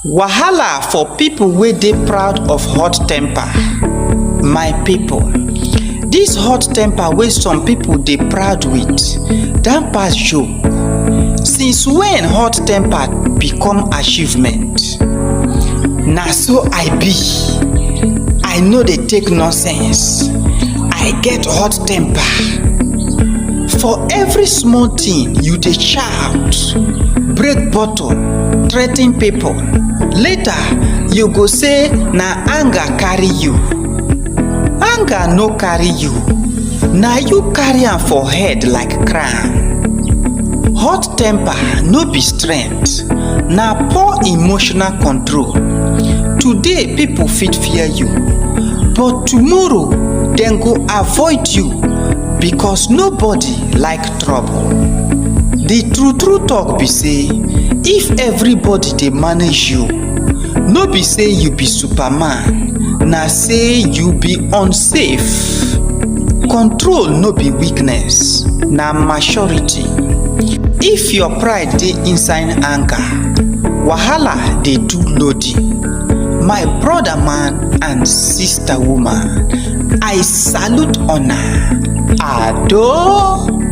Wahala for people wey dey proud of hot temper. My people, this hot temper wey some people dey proud with don pass joke. Since when hot temper become achievement? Na so I be. I no dey take nonsense. I get hot temper. For every small thing you dey shout, break bottle, threa ten people. Later you go say na anger carry you. Anger no carry you. Na you carry am for head like crown. Hot temper no be strength, na poor emotional control. Today people fit fear you, but tomorrow dem go avoid you because nobody like trouble. The true talk be say, if everybody dey manage you, no be say you be superman, na say you be unsafe. Control no be weakness, na maturity. If your pride dey inside anger, wahala dey do loading. My brother man and sister woman, I salute una. Ado.